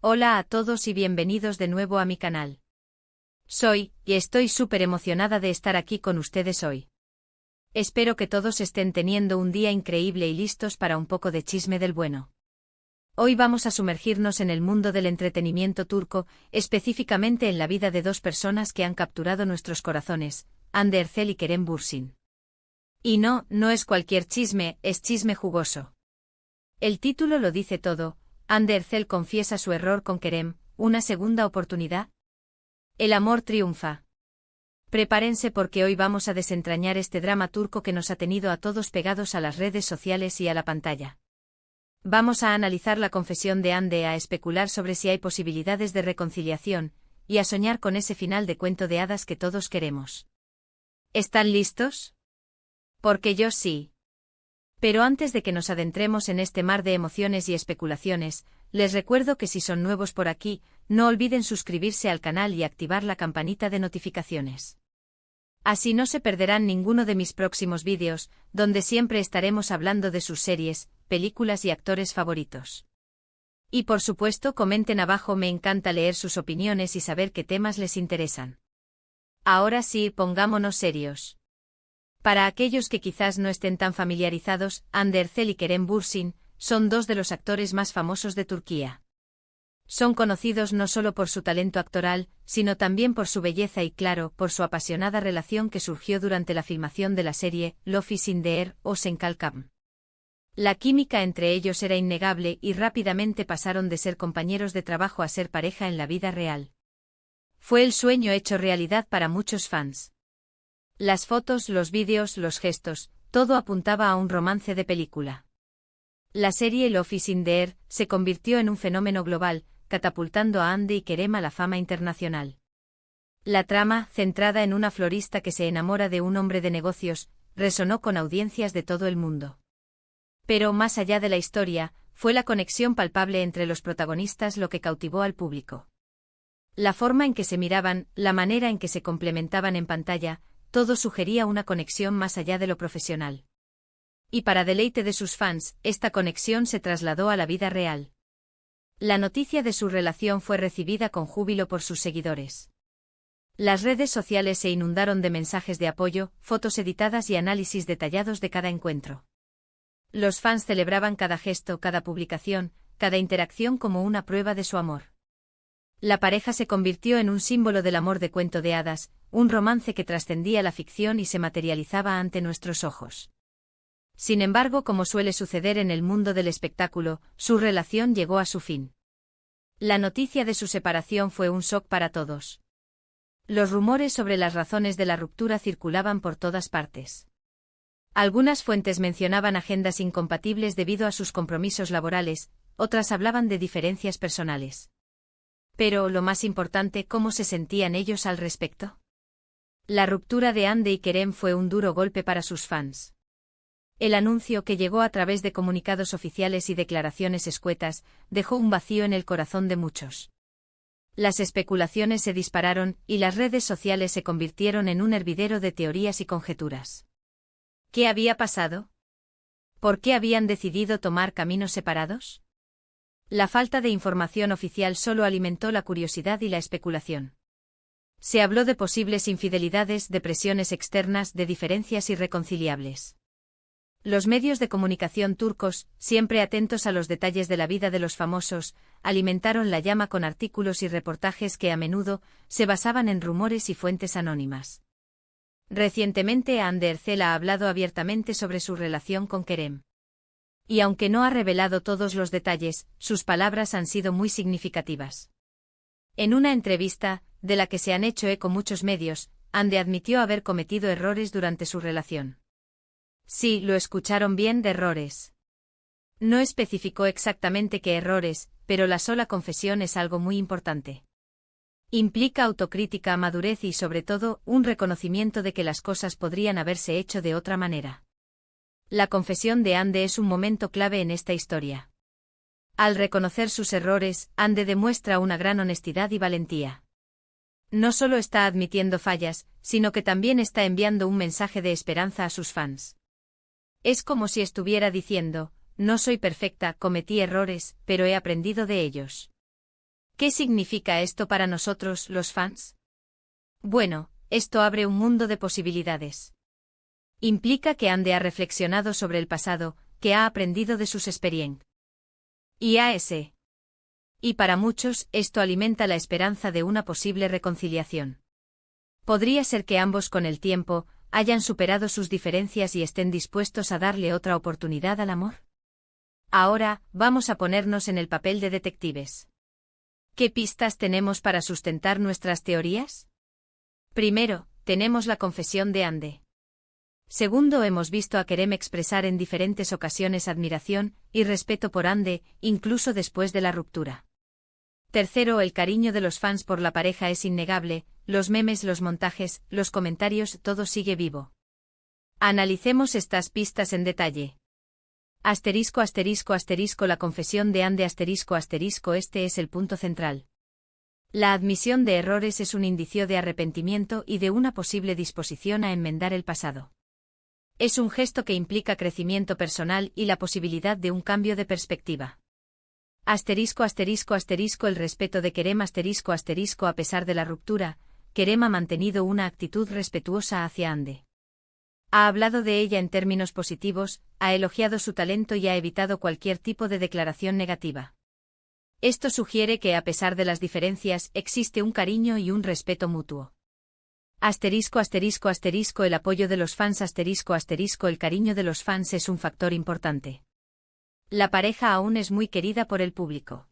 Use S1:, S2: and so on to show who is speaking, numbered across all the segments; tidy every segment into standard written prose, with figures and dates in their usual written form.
S1: Hola a todos y bienvenidos de nuevo a mi canal. Y estoy súper emocionada de estar aquí con ustedes hoy. Espero que todos estén teniendo un día increíble y listos para un poco de chisme del bueno. Hoy vamos a sumergirnos en el mundo del entretenimiento turco, específicamente en la vida de dos personas que han capturado nuestros corazones, Hande Erçel y Kerem Bürsin. Y no es cualquier chisme, es chisme jugoso. El título lo dice todo. Hande Erçel confiesa su error con Kerem, ¿una segunda oportunidad? El amor triunfa. Prepárense porque hoy vamos a desentrañar este drama turco que nos ha tenido a todos pegados a las redes sociales y a la pantalla. Vamos a analizar la confesión de Hande, a especular sobre si hay posibilidades de reconciliación, y a soñar con ese final de cuento de hadas que todos queremos. ¿Están listos? Porque yo sí. Pero antes de que nos adentremos en este mar de emociones y especulaciones, les recuerdo que si son nuevos por aquí, no olviden suscribirse al canal y activar la campanita de notificaciones. Así no se perderán ninguno de mis próximos vídeos, donde siempre estaremos hablando de sus series, películas y actores favoritos. Y por supuesto comenten abajo, me encanta leer sus opiniones y saber qué temas les interesan. Ahora sí, pongámonos serios. Para aquellos que quizás no estén tan familiarizados, Hande Erçel y Kerem Bürsin son dos de los actores más famosos de Turquía. Son conocidos no solo por su talento actoral, sino también por su belleza y, claro, por su apasionada relación que surgió durante la filmación de la serie Lofisinder o Senkalkam. La química entre ellos era innegable y rápidamente pasaron de ser compañeros de trabajo a ser pareja en la vida real. Fue el sueño hecho realidad para muchos fans. Las fotos, los vídeos, los gestos, todo apuntaba a un romance de película. La serie Lofisinder se convirtió en un fenómeno global, catapultando a Hande y Kerem a la fama internacional. La trama, centrada en una florista que se enamora de un hombre de negocios, resonó con audiencias de todo el mundo. Pero más allá de la historia, fue la conexión palpable entre los protagonistas lo que cautivó al público. La forma en que se miraban, la manera en que se complementaban en pantalla, todo sugería una conexión más allá de lo profesional. Y para deleite de sus fans, esta conexión se trasladó a la vida real. La noticia de su relación fue recibida con júbilo por sus seguidores. Las redes sociales se inundaron de mensajes de apoyo, fotos editadas y análisis detallados de cada encuentro. Los fans celebraban cada gesto, cada publicación, cada interacción como una prueba de su amor. La pareja se convirtió en un símbolo del amor de cuento de hadas, un romance que trascendía la ficción y se materializaba ante nuestros ojos. Sin embargo, como suele suceder en el mundo del espectáculo, su relación llegó a su fin. La noticia de su separación fue un shock para todos. Los rumores sobre las razones de la ruptura circulaban por todas partes. Algunas fuentes mencionaban agendas incompatibles debido a sus compromisos laborales, otras hablaban de diferencias personales. Pero, lo más importante, ¿cómo se sentían ellos al respecto? La ruptura de Hande y Kerem fue un duro golpe para sus fans. El anuncio, que llegó a través de comunicados oficiales y declaraciones escuetas, dejó un vacío en el corazón de muchos. Las especulaciones se dispararon, y las redes sociales se convirtieron en un hervidero de teorías y conjeturas. ¿Qué había pasado? ¿Por qué habían decidido tomar caminos separados? La falta de información oficial solo alimentó la curiosidad y la especulación. Se habló de posibles infidelidades, de presiones externas, de diferencias irreconciliables. Los medios de comunicación turcos, siempre atentos a los detalles de la vida de los famosos, alimentaron la llama con artículos y reportajes que a menudo se basaban en rumores y fuentes anónimas. Recientemente Hande Erçel ha hablado abiertamente sobre su relación con Kerem. Y aunque no ha revelado todos los detalles, sus palabras han sido muy significativas. En una entrevista, de la que se han hecho eco muchos medios, Hande admitió haber cometido errores durante su relación. Sí, lo escucharon bien, de errores. No especificó exactamente qué errores, pero la sola confesión es algo muy importante. Implica autocrítica, madurez y, sobre todo, un reconocimiento de que las cosas podrían haberse hecho de otra manera. La confesión de Hande es un momento clave en esta historia. Al reconocer sus errores, Hande demuestra una gran honestidad y valentía. No solo está admitiendo fallas, sino que también está enviando un mensaje de esperanza a sus fans. Es como si estuviera diciendo, no soy perfecta, cometí errores, pero he aprendido de ellos. ¿Qué significa esto para nosotros, los fans? Bueno, esto abre un mundo de posibilidades. Implica que Andy ha reflexionado sobre el pasado, que ha aprendido de sus experiencias. Y para muchos, esto alimenta la esperanza de una posible reconciliación. Podría ser que ambos con el tiempo hayan superado sus diferencias y estén dispuestos a darle otra oportunidad al amor. Ahora, vamos a ponernos en el papel de detectives. ¿Qué pistas tenemos para sustentar nuestras teorías? Primero, tenemos la confesión de Andy. Segundo, hemos visto a Kerem expresar en diferentes ocasiones admiración y respeto por Andy, incluso después de la ruptura. Tercero, el cariño de los fans por la pareja es innegable, los memes, los montajes, los comentarios, todo sigue vivo. Analicemos estas pistas en detalle. Asterisco, asterisco, asterisco, la confesión de Andy, asterisco, asterisco, este es el punto central. La admisión de errores es un indicio de arrepentimiento y de una posible disposición a enmendar el pasado. Es un gesto que implica crecimiento personal y la posibilidad de un cambio de perspectiva. Asterisco, asterisco, asterisco, el respeto de Kerem, asterisco, asterisco, a pesar de la ruptura, Kerem ha mantenido una actitud respetuosa hacia Andy. Ha hablado de ella en términos positivos, ha elogiado su talento y ha evitado cualquier tipo de declaración negativa. Esto sugiere que a pesar de las diferencias, existe un cariño y un respeto mutuo. Asterisco, asterisco, asterisco, el apoyo de los fans, asterisco, asterisco, el cariño de los fans es un factor importante. La pareja aún es muy querida por el público.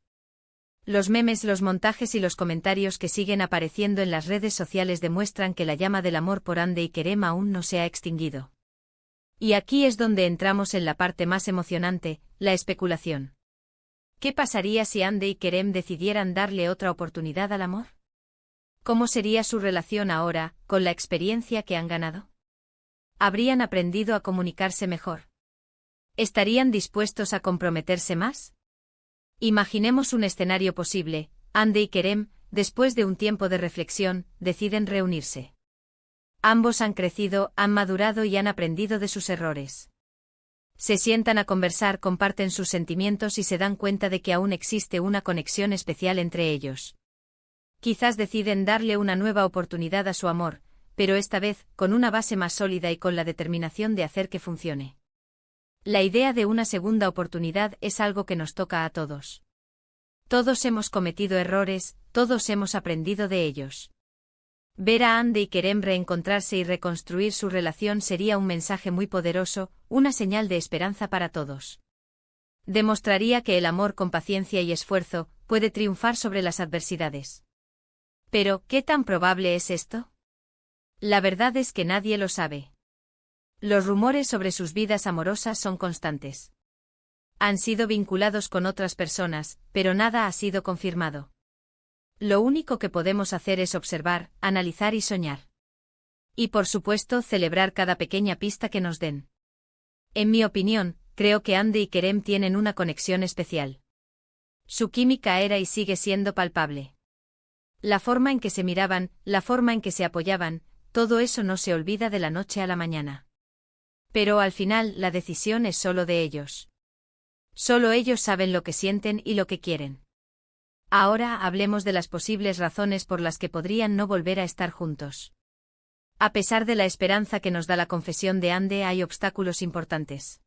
S1: Los memes, los montajes y los comentarios que siguen apareciendo en las redes sociales demuestran que la llama del amor por Andy y Kerem aún no se ha extinguido. Y aquí es donde entramos en la parte más emocionante, la especulación. ¿Qué pasaría si Andy y Kerem decidieran darle otra oportunidad al amor? ¿Cómo sería su relación ahora, con la experiencia que han ganado? ¿Habrían aprendido a comunicarse mejor? ¿Estarían dispuestos a comprometerse más? Imaginemos un escenario posible. Andy y Kerem, después de un tiempo de reflexión, deciden reunirse. Ambos han crecido, han madurado y han aprendido de sus errores. Se sientan a conversar, comparten sus sentimientos y se dan cuenta de que aún existe una conexión especial entre ellos. Quizás deciden darle una nueva oportunidad a su amor, pero esta vez, con una base más sólida y con la determinación de hacer que funcione. La idea de una segunda oportunidad es algo que nos toca a todos. Todos hemos cometido errores, todos hemos aprendido de ellos. Ver a Andy y Kerem reencontrarse y reconstruir su relación sería un mensaje muy poderoso, una señal de esperanza para todos. Demostraría que el amor con paciencia y esfuerzo puede triunfar sobre las adversidades. Pero, ¿qué tan probable es esto? La verdad es que nadie lo sabe. Los rumores sobre sus vidas amorosas son constantes. Han sido vinculados con otras personas, pero nada ha sido confirmado. Lo único que podemos hacer es observar, analizar y soñar. Y por supuesto, celebrar cada pequeña pista que nos den. En mi opinión, creo que Andy y Kerem tienen una conexión especial. Su química era y sigue siendo palpable. La forma en que se miraban, la forma en que se apoyaban, todo eso no se olvida de la noche a la mañana. Pero al final, la decisión es solo de ellos. Solo ellos saben lo que sienten y lo que quieren. Ahora hablemos de las posibles razones por las que podrían no volver a estar juntos. A pesar de la esperanza que nos da la confesión de Andy, hay obstáculos importantes.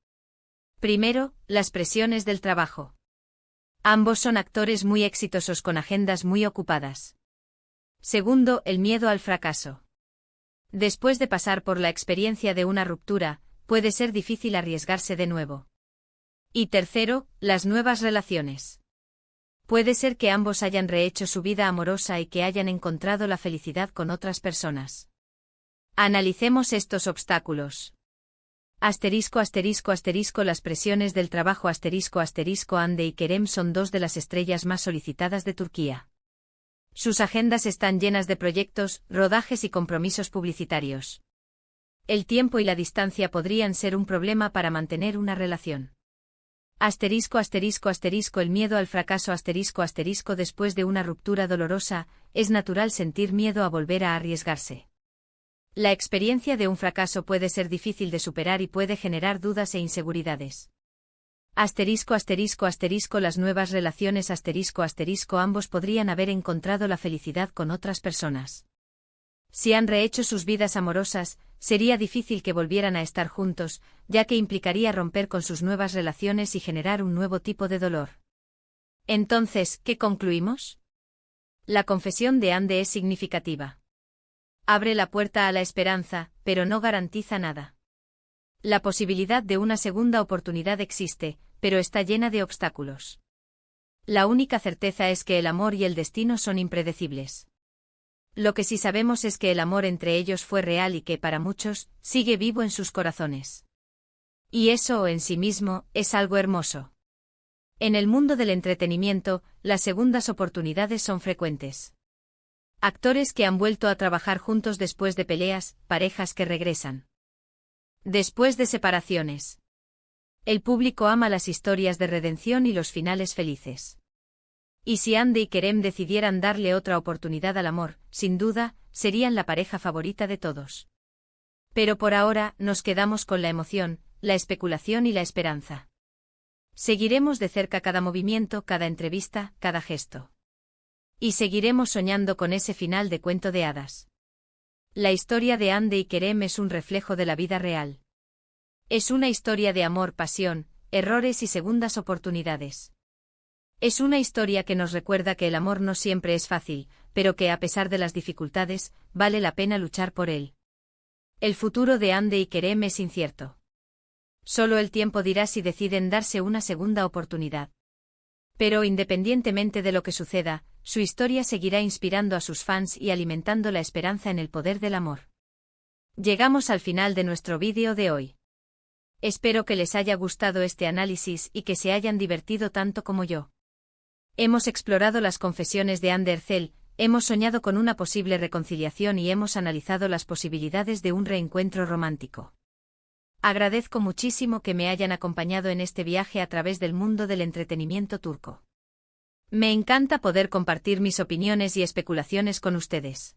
S1: Primero, las presiones del trabajo. Ambos son actores muy exitosos con agendas muy ocupadas. Segundo, el miedo al fracaso. Después de pasar por la experiencia de una ruptura, puede ser difícil arriesgarse de nuevo. Y tercero, las nuevas relaciones. Puede ser que ambos hayan rehecho su vida amorosa y que hayan encontrado la felicidad con otras personas. Analicemos estos obstáculos. Asterisco, asterisco, asterisco, las presiones del trabajo, asterisco, asterisco, Andy y Kerem son dos de las estrellas más solicitadas de Turquía. Sus agendas están llenas de proyectos, rodajes y compromisos publicitarios. El tiempo y la distancia podrían ser un problema para mantener una relación. Asterisco, asterisco, asterisco, el miedo al fracaso, asterisco, asterisco, después de una ruptura dolorosa, es natural sentir miedo a volver a arriesgarse. La experiencia de un fracaso puede ser difícil de superar y puede generar dudas e inseguridades. Asterisco asterisco asterisco las nuevas relaciones asterisco asterisco ambos podrían haber encontrado la felicidad con otras personas. Si han rehecho sus vidas amorosas, sería difícil que volvieran a estar juntos, ya que implicaría romper con sus nuevas relaciones y generar un nuevo tipo de dolor. Entonces, ¿qué concluimos? La confesión de Ande es significativa. Abre la puerta a la esperanza, pero no garantiza nada. La posibilidad de una segunda oportunidad existe, pero está llena de obstáculos. La única certeza es que el amor y el destino son impredecibles. Lo que sí sabemos es que el amor entre ellos fue real y que, para muchos, sigue vivo en sus corazones. Y eso, en sí mismo, es algo hermoso. En el mundo del entretenimiento, las segundas oportunidades son frecuentes. Actores que han vuelto a trabajar juntos después de peleas, parejas que regresan. Después de separaciones. El público ama las historias de redención y los finales felices. Y si Ande y Kerem decidieran darle otra oportunidad al amor, sin duda, serían la pareja favorita de todos. Pero por ahora, nos quedamos con la emoción, la especulación y la esperanza. Seguiremos de cerca cada movimiento, cada entrevista, cada gesto. Y seguiremos soñando con ese final de cuento de hadas. La historia de Ande y Kerem es un reflejo de la vida real. Es una historia de amor, pasión, errores y segundas oportunidades. Es una historia que nos recuerda que el amor no siempre es fácil, pero que a pesar de las dificultades, vale la pena luchar por él. El futuro de Ande y Kerem es incierto. Solo el tiempo dirá si deciden darse una segunda oportunidad. Pero independientemente de lo que suceda, su historia seguirá inspirando a sus fans y alimentando la esperanza en el poder del amor. Llegamos al final de nuestro vídeo de hoy. Espero que les haya gustado este análisis y que se hayan divertido tanto como yo. Hemos explorado las confesiones de Ande Erçel, hemos soñado con una posible reconciliación y hemos analizado las posibilidades de un reencuentro romántico. Agradezco muchísimo que me hayan acompañado en este viaje a través del mundo del entretenimiento turco. Me encanta poder compartir mis opiniones y especulaciones con ustedes.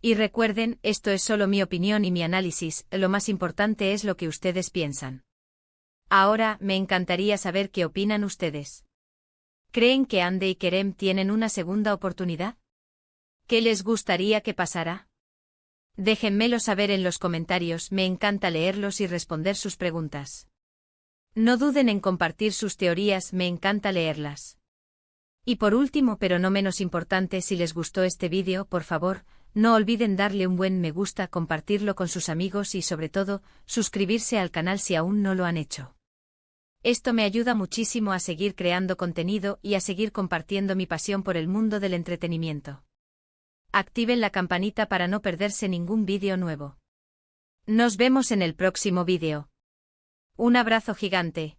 S1: Y recuerden, esto es solo mi opinión y mi análisis, lo más importante es lo que ustedes piensan. Ahora, me encantaría saber qué opinan ustedes. ¿Creen que Ande y Kerem tienen una segunda oportunidad? ¿Qué les gustaría que pasara? Déjenmelo saber en los comentarios, me encanta leerlos y responder sus preguntas. No duden en compartir sus teorías, me encanta leerlas. Y por último, pero no menos importante, si les gustó este vídeo, por favor, no olviden darle un buen me gusta, compartirlo con sus amigos y sobre todo, suscribirse al canal si aún no lo han hecho. Esto me ayuda muchísimo a seguir creando contenido y a seguir compartiendo mi pasión por el mundo del entretenimiento. Activen la campanita para no perderse ningún vídeo nuevo. Nos vemos en el próximo vídeo. Un abrazo gigante.